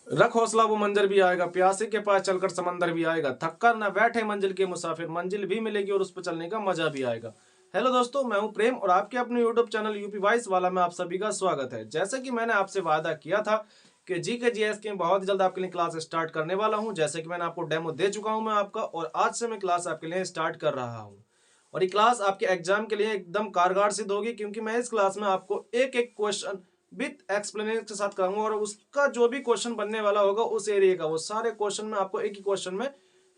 रख हौसला वो मंजर भी आएगा, प्यासे के पास चलकर समंदर भी आएगा, थक कर न बैठे मंजिल के मुसाफिर, मंजिल भी मिलेगी और उस पर चलने का मजा भी आएगा। हेलो दोस्तों, मैं हूं प्रेम और आपके अपने यूट्यूब चैनल यूपी वॉइस वाला में आप सभी का स्वागत है। जैसे कि मैंने आपसे वादा किया था कि जी के जीएस की बहुत जल्द आपके लिए क्लास स्टार्ट करने वाला हूं। जैसे कि मैंने आपको डेमो दे चुका हूं मैं आपका, और आज से मैं क्लास आपके लिए स्टार्ट कर रहा हूं। और ये क्लास आपके एग्जाम के लिए एकदम कारगर सिद्ध होगी, क्योंकि मैं इस क्लास में आपको एक एक क्वेश्चन विथ एक्सप्लेनेशन के साथ कराऊंगा, और उसका जो भी क्वेश्चन बनने वाला होगा उस एरिया का, वो सारे क्वेश्चन मैं आपको एक ही क्वेश्चन में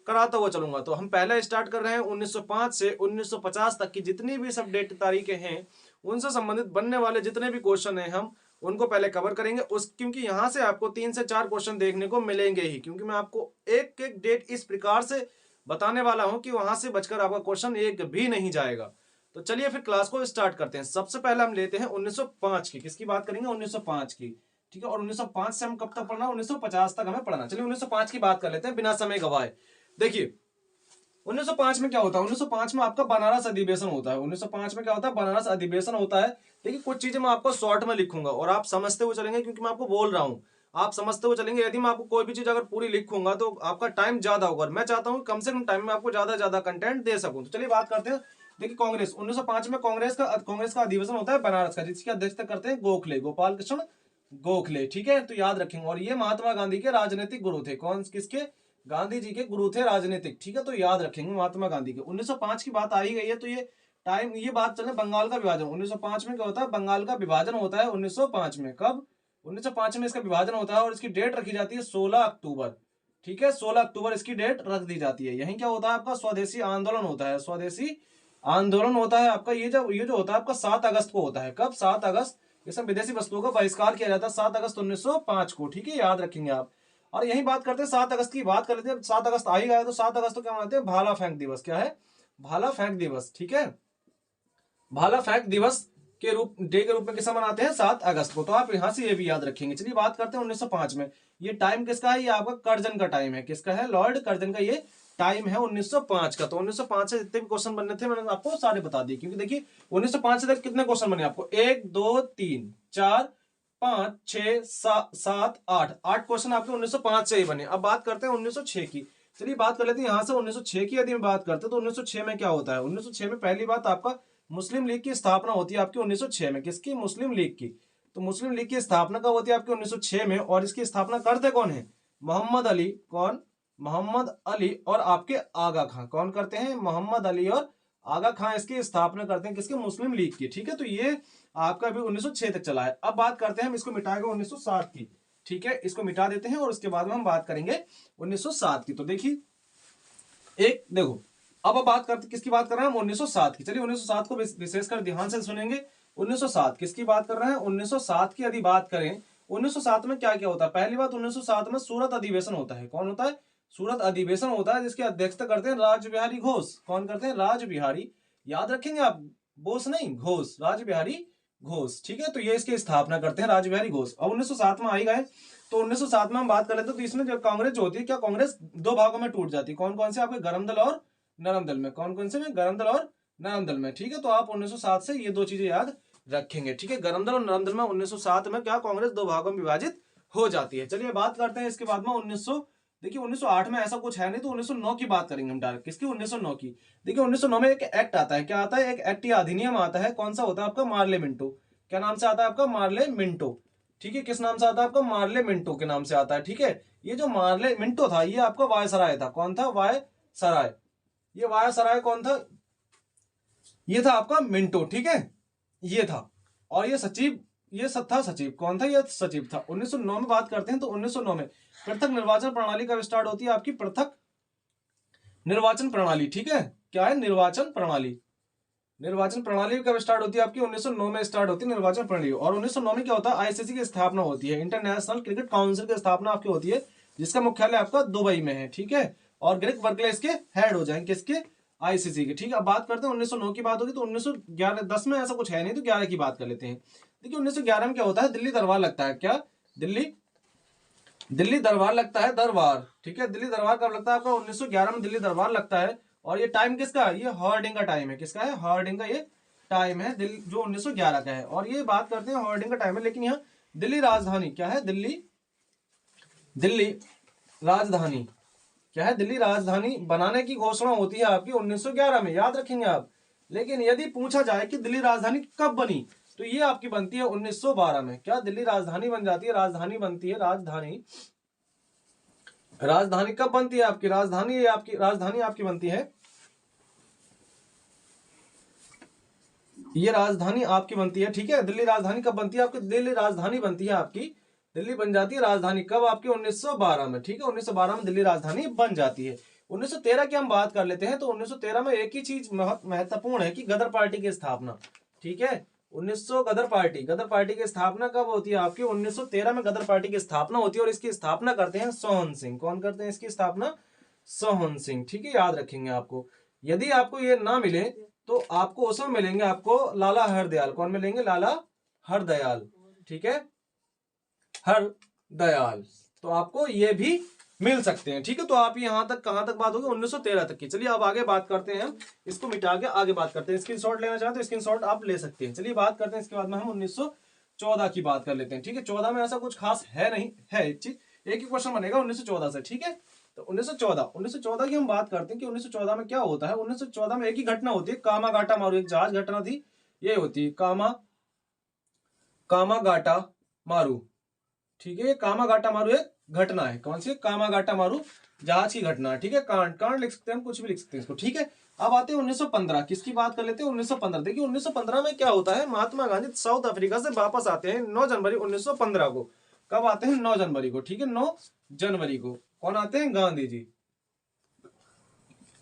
कराता हुआ चलूंगा। तो हम पहले स्टार्ट कर रहे हैं 1905 से 1950 तक की जितनी भी सब डेट तारीखें हैं, उनसे संबंधित बनने वाले जितने भी क्वेश्चन हैं हम उनको पहले कवर करेंगे। उस क्योंकि यहाँ से आपको 3 से 4 क्वेश्चन देखने को मिलेंगे ही, क्योंकि मैं आपको एक एक डेट इस प्रकार से बताने वाला हूं कि वहां से बचकर आपका क्वेश्चन एक भी नहीं जाएगा। तो चलिए फिर क्लास को स्टार्ट करते हैं। सबसे पहले हम लेते हैं 1905 की। किसकी बात करेंगे? 1905 की। ठीक है, और 1905 से हम कब तक पढ़ना? 1950 तक हमें पढ़ना। चलिए 1905 की बात कर लेते हैं बिना समय गवाए। देखिए 1905 में क्या होता है? 1905 में आपका बनारस अधिवेशन होता है। 1905 में क्या होता है? बनारस अधिवेशन होता है। देखिए कुछ चीजें मैं आपको शॉर्ट में लिखूंगा और आप समझते हुए चलेंगे, क्योंकि मैं आपको बोल रहा हूं, आप समझते हुए चलेंगे। यदि मैं आपको कोई भी चीज अगर पूरी लिखूंगा तो आपका टाइम ज्यादा होगा, और मैं चाहता हूं कम से कम टाइम में आपको ज्यादा ज्यादा कंटेंट दे सकूं। तो चलिए बात करते हैं। देखिए कांग्रेस 1905 में कांग्रेस का अधिवेशन होता है बनारस का, जिसकी अध्यक्षता करते हैं गोखले, गोपाल कृष्ण गोखले। ठीक है, तो याद रखेंगे। और ये महात्मा गांधी के राजनीतिक गुरु थे। कौन किसके? गांधी जी के गुरु थे राजनीतिक। ठीक है, तो याद रखेंगे महात्मा गांधी के। 1905 की बात आ ही गई है, तो ये बात चले बंगाल का विभाजन। 1905 में क्या होता है? बंगाल का विभाजन होता है 1905 में। कब? 1905 में इसका विभाजन होता है, और इसकी डेट रखी जाती है 16 अक्टूबर। ठीक है, 16 अक्टूबर इसकी डेट रख दी जाती है। यही क्या होता है? आपका स्वदेशी आंदोलन होता है। स्वदेशी आंदोलन होता है आपका। ये जो होता है आपका 7 अगस्त को होता है। कब? 7 अगस्त। इसमें विदेशी वस्तुओं का बहिष्कार किया जाता है 7 अगस्त 1905 को। ठीक है, याद रखेंगे आप। और यही बात करते हैं 7 अगस्त की बात कर लेते हैं। 7 अगस्त आ ही गया, तो 7 अगस्त को क्या मनाते हैं? भाला फेंक दिवस। क्या है? भाला फेंक दिवस। ठीक है, भाला फेंक दिवस के रूप में किसा मनाते हैं? 7 अगस्त को। तो आप यहां से ये भी याद रखेंगे। चलिए बात करते हैं 1905 में। ये टाइम किसका है? ये आपका कर्जन का टाइम है। किसका है? लॉर्ड कर्जन का ये टाइम है 1905 का। तो 1905 से जितने भी क्वेश्चन बनने थे मैंने आपको सारे बता दिए, क्योंकि देखिए 1905 से तक कितने क्वेश्चन बने आपको? 1 2 3 4 5 6 7 8 8 क्वेश्चन आपके 1905 से ही बने। अब बात करते हैं 1906 की। चलिए बात कर लेते हैं यहां से 1906 की। यदि हम बात करते हैं तो 1906 में क्या होता है? 1906 में पहली बात आपका मुस्लिम लीग की स्थापना होती है आपकी 1906 में। किसकी? मुस्लिम लीग की। तो मुस्लिम लीग की स्थापना कब होती है आपकी? 1906 में। और इसकी स्थापना करते कौन है? मोहम्मद अली। कौन? मोहम्मद अली और आपके आगा खां। कौन करते हैं? मोहम्मद अली और आगा खां इसकी स्थापना करते हैं। किसके? मुस्लिम लीग की। ठीक है, तो ये आपका अभी 1906 तक चला है। अब बात करते हैं हम इसको मिटाएंगे 1907 की। ठीक है, इसको मिटा देते हैं और उसके बाद में हम बात करेंगे 1907 की। तो देखिए एक देखो, अब बात करते किसकी बात कर रहे हैं हम? 1907 की। चलिए 1907 को विशेषकर ध्यान से सुनेंगे। 1907 किसकी बात कर रहे हैं? 1907 की यदि बात करें, 1907 में क्या क्या होता है? पहली बात, 1907 में सूरत अधिवेशन होता है। कौन होता है? सूरत अधिवेशन होता है, जिसकी अध्यक्षता करते हैं राज बिहारी घोष। कौन करते हैं? राज बिहारी। याद रखेंगे आप, बोस नहीं, घोष, राज बिहारी घोष। ठीक है, तो ये इसकी स्थापना करते हैं राज बिहारी घोष। अब 1907 में आई गए, तो 1907 में हम बात कर लेते हैं। तो इसमें जो कांग्रेस जो होती है, क्या कांग्रेस दो भागों में टूट जाती है। कौन कौन से? आपके गरम दल और नरम दल में। कौन कौन से में? गरम दल और नरम दल में। ठीक है, तो आप 1907 से ये दो चीजें याद रखेंगे। ठीक है, गरम दल और नरम दल में 1907 में क्या कांग्रेस दो भागों में विभाजित हो जाती है। चलिए बात करते हैं इसके बाद में 1900। देखिए 1908 में ऐसा कुछ है नहीं, तो 1909 की बात करेंगे हम डायरेक्ट। किसकी? 1909 की। देखिए 1909 में एक एक्ट आता है। क्या आता है? एक एक्ट या अधिनियम आता है। कौन सा होता है आपका? Morley Minto. क्या नाम से आता है आपका? Morley Minto. ठीक है, किस नाम से आता है आपका? मार्ले मिंटो के नाम से आता है। ठीक है, ये जो मार्ले मिंटो था ये आपका वायसराय था। कौन था? वायसराय। ये वायसराय कौन था? ये था आपका मिंटो। ठीक है, ये था। और ये सचिव, ये सब था सचिव। कौन था? ये सचिव था। 1909 में बात करते हैं, तो 1909 में पृथक निर्वाचन प्रणाली का स्टार्ट होती है आपकी पृथक निर्वाचन प्रणाली। ठीक है, क्या है? निर्वाचन प्रणाली। निर्वाचन प्रणाली कब स्टार्ट होती है आपकी? 1909 में स्टार्ट होती है निर्वाचन प्रणाली। और 1909 में क्या होता है? आईसीसी की स्थापना होती है, इंटरनेशनल क्रिकेट काउंसिल की स्थापना आपकी होती है, जिसका मुख्यालय आपका दुबई में है। ठीक है, और ग्रेग बर्कले इसके हेड हो जाएंगे। किसके? आईसीसी के। ठीक है, अब बात करते हैं 1909 की बात होगी, तो 1911 10 में ऐसा कुछ है नहीं, तो 11 की बात कर लेते हैं। देखिए 1911 में क्या होता है? दिल्ली दरबार लगता है। क्या? दिल्ली दरबार लगता है, दरबार। ठीक है, दिल्ली दरबार कब लगता है आपका? 1911 में दिल्ली दरबार लगता है। और ये टाइम किसका? ये हॉर्डिंग का टाइम है। किसका है? हॉर्डिंग का ये टाइम है, दिल्ली जो 1911 का है। और ये बात करते हैं हॉर्डिंग का टाइम है, लेकिन यहाँ दिल्ली राजधानी क्या है? दिल्ली राजधानी क्या है, दिल्ली राजधानी बनाने की घोषणा होती है आपकी 1911 में, याद रखेंगे आप। लेकिन यदि पूछा जाए कि दिल्ली राजधानी कब बनी, तो ये आपकी बनती है 1912 में। क्या दिल्ली राजधानी बन जाती है, राजधानी बनती है, राजधानी कब बनती है आपकी, राजधानी आपकी बनती है, ये राजधानी आपकी बनती है, ठीक है। दिल्ली राजधानी कब बनती है आपकी, दिल्ली राजधानी बनती है आपकी, दिल्ली बन जाती है राजधानी कब आपकी, 1912 में, ठीक है। 1912 में दिल्ली राजधानी बन जाती है। 1913 की हम बात कर लेते हैं, तो 1913 में एक ही चीज महत्वपूर्ण है कि गदर पार्टी की स्थापना, ठीक है। 1900 गदर पार्टी की स्थापना कब होती है आपकी, 1913 में गदर पार्टी की स्थापना होती है, और इसकी स्थापना करते हैं सोहन सिंह। कौन करते हैं इसकी स्थापना, सोहन सिंह, ठीक है, याद रखेंगे आपको। यदि आपको ये ना मिले तो आपको उसमें मिलेंगे आपको लाला हरदयाल। कौन मिलेंगे, लाला हरदयाल, ठीक है, हरदयाल, तो आपको ये भी मिल सकते हैं, ठीक है। तो आप यहां तक कहां तक बात होगी, 1913 तक की। चलिए अब आगे बात करते हैं, इसको मिटा के आगे बात करते हैं। स्क्रीनशॉट लेना चाहे तो स्क्रीनशॉट आप ले सकते हैं। चलिए बात करते हैं, इसके बाद में हम 1914 की बात कर लेते हैं, ठीक है। 14 में ऐसा कुछ खास है नहीं, है एक चीज, एक ही क्वेश्चन बनेगा 1914 से, ठीक है। तो 1914 की हम बात करते हैं कि 1914 में क्या होता है। 1914 में एक ही घटना होती है, कामागाटा मारू, एक जहाज घटना थी, ये होती है कामागाटा मारू, ठीक है। कामागाटा मारू एक घटना है, कौन सी, कामागाटा मारू जहाज की घटना है, ठीक है। कांड लिख सकते हैं हम, कुछ भी लिख सकते हैं इसको, ठीक है। अब आते हैं 1915, किसकी बात कर लेते हैं, 1915। देखिए 1915 में क्या होता है, महात्मा गांधी साउथ अफ्रीका से वापस आते हैं 9 जनवरी 1915 को। कब आते हैं, 9 जनवरी को, ठीक है, 9 जनवरी को कौन आते हैं, गांधी जी।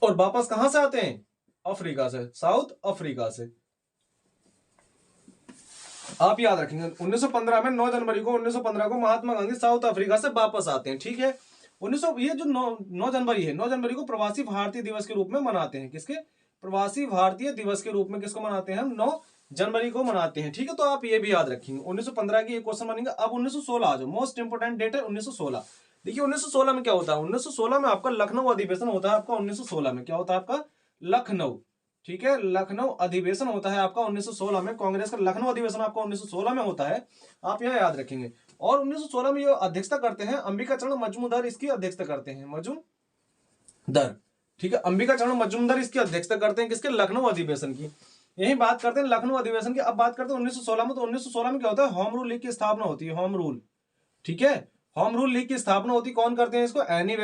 और वापस कहां से आते हैं, अफ्रीका से, साउथ अफ्रीका से। आप याद रखेंगे 1915 में 9 जनवरी को, 1915 को महात्मा गांधी साउथ अफ्रीका से वापस आते हैं, ठीक है। 1900 ये जो 9 जनवरी है, 9 जनवरी को प्रवासी भारतीय दिवस के रूप में मनाते हैं। किसके, प्रवासी भारतीय दिवस के रूप में किसको मनाते हैं हम, 9 जनवरी को मनाते हैं, ठीक है। तो आप ये भी याद रखेंगे। 1915 की एक क्वेश्चन बनेगा। अब 1916 आ जाओ, मोस्ट इंपोर्टेंट डेट है 1916। देखिए 1916 में क्या होता है, 1916 में आपका लखनऊ अधिवेशन होता है आपका। 1916 में क्या होता है आपका, लखनऊ, ठीक है, लखनऊ अधिवेशन होता है आपका 1916 में। कांग्रेस का लखनऊ अधिवेशन आपका 1916 में होता है, आप यहां याद रखेंगे। और 1916 में ये अध्यक्षता करते हैं अंबिका चरण मजूमदार, इसकी अध्यक्षता करते हैं मजूमदार, ठीक है। अंबिका चरण मजूमदार इसकी अध्यक्षता करते हैं, किसके, लखनऊ अधिवेशन की। यही बात करते हैं लखनऊ अधिवेशन की। अब बात करते हैं 1916 में। तो 1916 में क्या होता है, होम रूल लीग की स्थापना होती है, होम रूल, ठीक है। होम रूल लीग की स्थापना होती, कौन करते हैं इसको, एनी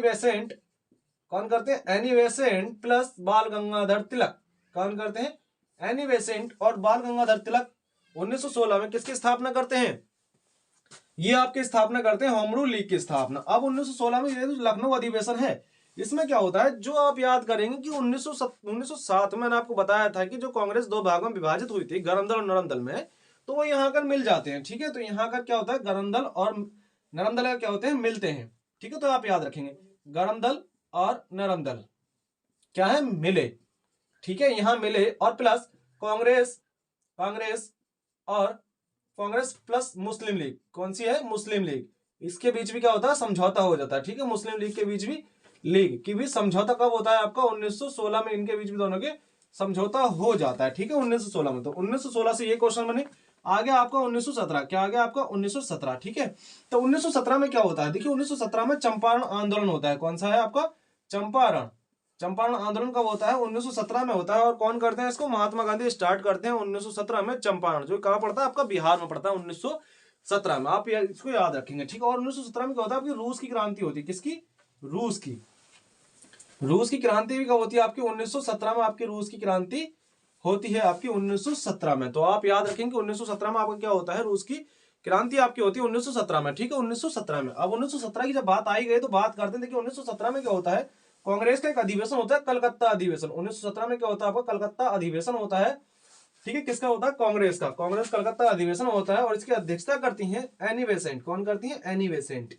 बेसेंट कौन करते हैं, एनी बेसेंट प्लस बाल गंगाधर तिलक। कौन करते हैं, एनी बेसेंट और बाल गंगाधर तिलक 1916 में किसकी स्थापना करते हैं, ये आपकी स्थापना करते हैं होम रूल लीग की स्थापना। अब 1916 में ये जो लखनऊ अधिवेशन है, इसमें क्या होता है, जो आप याद करेंगे कि 1907 में मैंने आपको बताया था कि जो कांग्रेस दो भागों में विभाजित हुई थी, गरम दल और नरम दल में, तो वो यहाँ कर मिल जाते हैं, ठीक है। तो यहाँ का क्या होता है, गरम दल और नरम दल क्या होते हैं, मिलते हैं, ठीक है। तो आप याद रखेंगे गरम दल और नरम दल क्या है, मिले, ठीक है, यहां मिले। और प्लस कांग्रेस और कांग्रेस प्लस मुस्लिम लीग, कौन सी है, मुस्लिम लीग, इसके बीच भी क्या होता है, समझौता हो जाता है, ठीक है। मुस्लिम लीग के बीच भी, लीग की भी समझौता कब होता है आपका, 1916 में इनके बीच भी दोनों के समझौता हो जाता है, ठीक है, 1916 में। तो 1916 से ये क्वेश्चन बने। आगे आपका 1917, क्या आ गया आपका 1917, ठीक है। तो 1917 में क्या होता है, देखिए 1917 में चंपारण आंदोलन होता है। कौन सा है आपका, चंपारण आंदोलन कब होता है, 1917 में होता है। और कौन करते हैं इसको, महात्मा गांधी स्टार्ट करते हैं 1917 में। चंपारण जो कहां पड़ता है आपका, बिहार में पड़ता है 1917 में, आप इसको याद रखेंगे, ठीक है। और 1917 में क्या होता है आपकी, रूस की क्रांति होती है, किसकी, रूस की क्रांति भी कब होती है आपकी, 1917 में आपकी रूस की क्रांति होती है आपकी 1917 में। तो आप याद रखेंगे 1917 में आपका क्या होता है, रूस की क्रांति आपकी होती है 1917 में, ठीक है, 1917 में। अब 1917 की जब बात आई गई तो बात करते हैं। देखिए 1917 में क्या होता है, कांग्रेस का एक अधिवेशन होता है, कलकत्ता अधिवेशन। 1917 में क्या होता है आपका, कलकत्ता अधिवेशन होता है, ठीक है। किसका होता है, कांग्रेस का, कांग्रेस कलकत्ता अधिवेशन होता है। और इसकी अध्यक्षता करती है एनी बेसेंट। कौन करती है, एनी बेसेंट,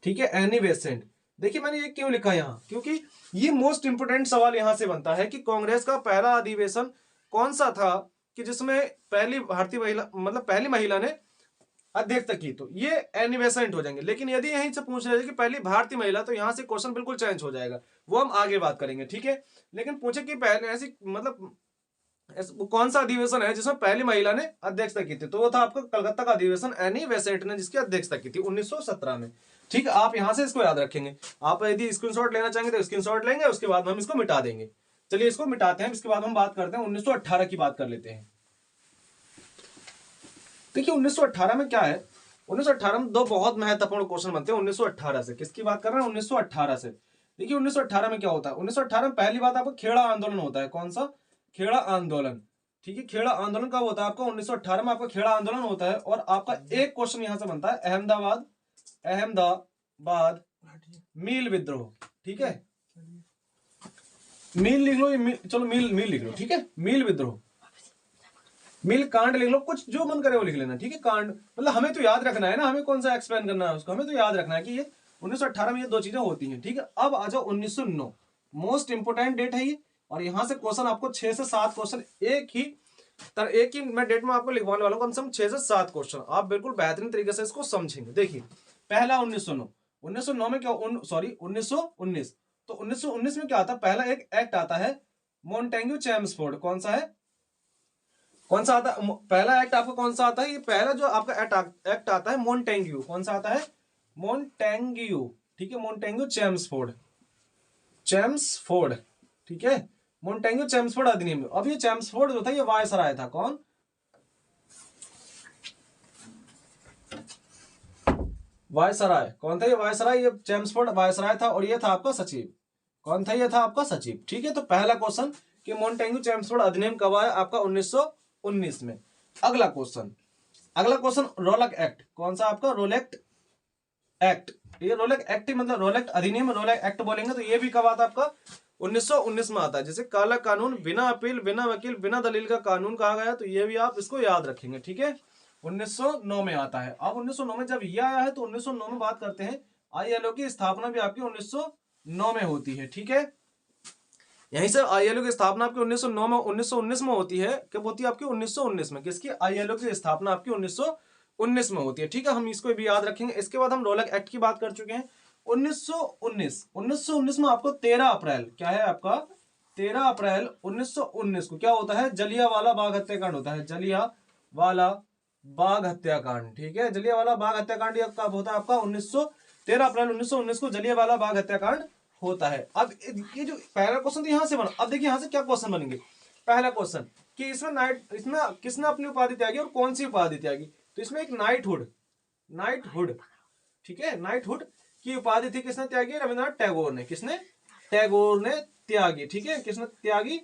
ठीक है, एनी बेसेंट। देखिए मैंने ये क्यों लिखा यहाँ, क्योंकि ये मोस्ट इंपोर्टेंट सवाल यहां से बनता है कि कांग्रेस का पहला अधिवेशन कौन सा था कि जिसमें पहली भारतीय महिला, मतलब पहली महिला ने अध्यक्षता की। तो ये एनी बेसेंट हो जाएंगे। लेकिन यदि यहीं से पूछ रहे कि पहली भारतीय महिला, तो यहां से क्वेश्चन बिल्कुल चेंज हो जाएगा, वो हम आगे बात करेंगे, ठीक है। लेकिन पूछे कि पहले ऐसी, मतलब वो कौन सा अधिवेशन है जिसमें पहली महिला ने अध्यक्षता की थी? तो वो था आपका कलकत्ता का अधिवेशन, एनी बेसेंट ने जिसकी अध्यक्षता की थी 1917 में। ठीक है, आप यहां से इसको याद रखेंगे। आप यदि स्क्रीनशॉट लेना चाहेंगे तो स्क्रीनशॉट लेंगे, उसके बाद हम इसको मिटा देंगे। चलिए इसको मिटाते हैं, इसके बाद हम बात करते हैं 1918 की बात कर लेते हैं। देखिए 1918 में क्या है, 1918 में दो बहुत महत्वपूर्ण क्वेश्चन बनते हैं 1918 से। किसकी बात कर रहे हैं? 1918 से। देखिए 1918 में क्या होता है, 1918 में पहली बात आपको खेड़ा आंदोलन होता है। कौन सा? खेड़ा आंदोलन। ठीक है, खेड़ा आंदोलन कब होता है आपका? 1918 में आपका खेड़ा आंदोलन होता है। और आपका एक क्वेश्चन यहां से बनता है, अहमदाबाद मील विद्रोह। ठीक है, मील लिख लो, चलो मील लिख लो। ठीक है, मील विद्रोह, मील कांड लिख लो, कुछ जो मन करे वो लिख लेना। ठीक है, कांड मतलब हमें तो याद रखना है ना, हमें कौन सा एक्सप्लेन करना है उसको, हमें तो याद रखना है कि ये 1918 में ये दो चीजें होती हैं। ठीक है, अब आ जाओ 1909, मोस्ट इंपोर्टेंट डेट है ये। और यहां से क्वेश्चन आपको 6 से 7 क्वेश्चन एक ही मैं डेट में आपको लिखवाने वाला हूं, कम से कम 6 से 7 क्वेश्चन। आप बिल्कुल बेहतरीन तरीके से इसको समझेंगे। देखिए पहला 1909 में क्या, सॉरी 1919। तो 1919 में क्या आता है? पहला एक एक्ट आता है मोंटेग्यू चेम्सफोर्ड। कौन सा है? कौन सा आता है पहला एक्ट आपका? कौन सा आता है? ये पहला जो आपका एक्ट आता है मोंटेग्यू। कौन सा आता है? मोंटेग्यू। ठीक है, मोंटेग्यू चेम्सफोर्ड। ठीक है, मोंटेग्यू चेम्सफोर्ड अधिनियम। अब ये चेम्सफोर्ड जो था ये वायसराय था। कौन? वायसराय। कौन था ये? वायसराय। ये चेम्सफोर्ड वायसराय था और ये था आपका सचिव। कौन था? ये था आपका सचिव। ठीक है, तो पहला क्वेश्चन कि मोंटेग्यू चेम्सफोर्ड अधिनियम कब आया? आपका 1919 में। अगला क्वेश्चन रोलक एक्ट। कौन सा आपका? रोलेक्ट एक्ट। ये रोलेक्ट एक्ट मतलब रोलेक्ट अधिनियम, रोलेक्ट एक्ट बोलेंगे तो ये भी कब आता है आपका? 1919 में आता है। जैसे काला कानून, बिना अपील, बिना वकील, बिना दलील का कानून कहा गया, तो ये भी आप इसको याद रखेंगे। ठीक है, 1909 में आता है। अब 1909 में जब ये आया है तो 1909 में बात करते हैं, आईएलओ की स्थापना भी आपकी 1909 में होती है। ठीक है, यहीं से आईएलओ की स्थापना आपकी 1909 में 1919 में होती है। कब होती है आपकी? 1919 में। किसकी? आईएलओ की स्थापना आपकी 1919 में होती है। ठीक है, हम इसको भी याद रखेंगे। इसके बाद हम रोलक एक्ट की बात कर चुके हैं। 1919 में आपको 13 अप्रैल, क्या है आपका? 13 अप्रैल 1919 को क्या होता है? जलियांवाला बाग हत्याकांड होता है। जलियांवाला बाग हत्याकांड। ठीक है, जलियांवाला बाग हत्याकांड कब होता है आपका? 13 अप्रैल 1919 को जलियांवाला बाग हत्याकांड होता है। अब ये जो पहला क्वेश्चन तो यहां से बना, अब देखिए यहां से क्या क्वेश्चन बनेंगे। पहला क्वेश्चन कि इसमें किसने अपनी उपाधि त्यागी और कौन सी उपाधि त्यागी? तो इसमें एक नाइटहुड, ठीक है, नाइटहुड की उपाधि थी। किसने त्यागी? रविन्द्रनाथ टैगोर ने। किसने? टैगोर ने त्यागी। ठीक है, किसने त्यागी?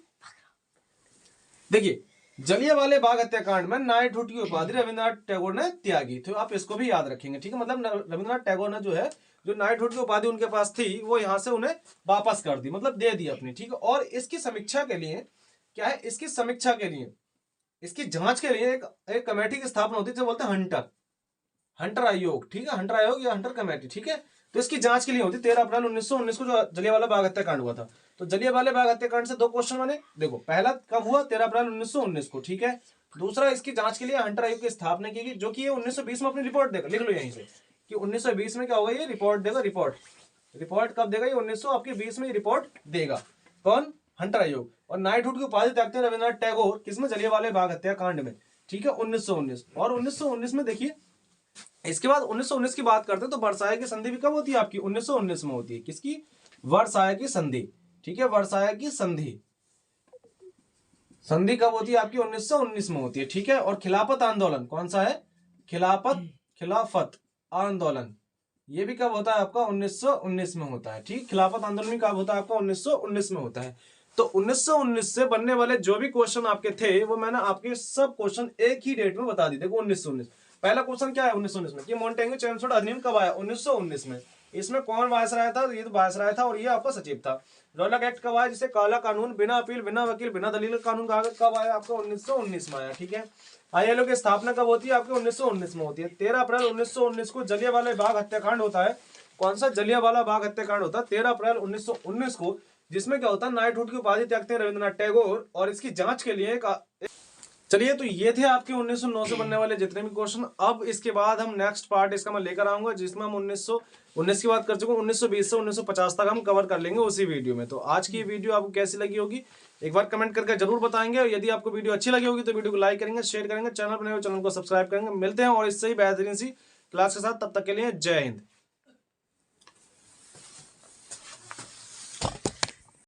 देखिए जलियांवाले बाग हत्याकांड में नाइटहुड की उपाधि रविन्द्रनाथ टैगोर ने त्यागी। तो आप इसको भी याद रखेंगे। ठीक है, मतलब रविन्द्रनाथ टैगोर ने जो है, जो नाइटहुड की उपाधि उनके पास थी, वो यहां से उन्हें वापस कर दी, मतलब दे दी अपनी। ठीक है, और इसकी समीक्षा के लिए क्या है? इसकी समीक्षा के लिए, इसकी जांच के लिए एक कमेटी की स्थापना होती है, जो बोलते हैं हंटर आयोग। ठीक है, हंटर आयोग या हंटर कमेटी। ठीक है, तो इसकी जांच के लिए होती 13 अप्रैल 1919 को जो जलियांवाला बाग हत्याकांड हुआ था। तो जलियांवाला बाग हत्याकांड से दो क्वेश्चन बने। देखो पहला कब हुआ? 13 अप्रैल 1919 को। ठीक है, दूसरा इसकी जांच के लिए हंटर आयोग की स्थापना की गई, जो कि ये 1920 में अपनी रिपोर्ट देगा। लिख लो यहीं से कि 1920 में क्या होगा? ये रिपोर्ट देगा। रिपोर्ट कब देगा? ये 1920 में रिपोर्ट देगा। कौन? हंटर आयोग। और नाइटहुड की उपाधि त्यागते हैं रविन्द्रनाथ टैगोर। किसमें? जलियांवाला बाग हत्याकांड में। ठीक है, 1919। और 1919 में देखिए, इसके बाद 1919 की बात करते हैं तो वर्साय की संधि भी कब होती है आपकी? 1919 में होती है। किसकी? वर्साय की संधि। ठीक है, वर्साय की संधि कब होती है आपकी? 1919 में होती है। ठीक है, और खिलाफत आंदोलन कौन सा है? खिलाफत आंदोलन, ये भी कब होता है आपका? 1919 में होता है। ठीक, खिलाफत आंदोलन भी कब होता है आपका? 1919 में होता है। तो 1919 से बनने वाले जो भी क्वेश्चन आपके थे, वो मैंने आपके सब क्वेश्चन एक ही डेट में बता दी। देखो 1919 पहला क्वेश्चन क्या है 1919 में कि मोंटेग्यू चेम्सफोर्ड अधिनियम कब आया? 1919 में। इसमें कौन वायसराय था? ये तो वायसराय था और ये आपका सचिव था। रोलक एक्ट कब आया? जिसे काला कानून, बिना अपील, बिना वकील, बिना दलील कानून कहा गया, कब आया आपका? 1919 में आया। ठीक है, आईएलओ की स्थापना कब होती है आपके? 1919 में होती है। 13 अप्रैल 1919 को जलियांवाला बाग हत्याकांड होता है। कौन सा? जलियांवाला बाग हत्याकांड होता है 13 अप्रैल 1919 को, जिसमें क्या होता है? नाइटहुड की उपाधि त्यागते हैं रविन्द्रनाथ टैगोर। और इसकी जांच के लिए चलिए, तो ये थे आपके 1909 से बनने वाले जितने भी क्वेश्चन। अब इसके बाद हम नेक्स्ट पार्ट इसका मैं लेकर आऊंगा, जिसमें हम 1919 की बात कर चुके हैं, 1920 से 1950 तक हम कवर कर लेंगे उसी वीडियो में। तो आज की वीडियो आपको कैसी लगी होगी एक बार कमेंट करके जरूर बताएंगे, और यदि आपको वीडियो अच्छी लगी होगी तो वीडियो को लाइक करेंगे, शेयर करेंगे, चैनल बनाए हुए चैनल को सब्सक्राइब करेंगे। मिलते हैं और इससे ही बेहतरीन सी क्लास के साथ, तब तक के लिए जय हिंद।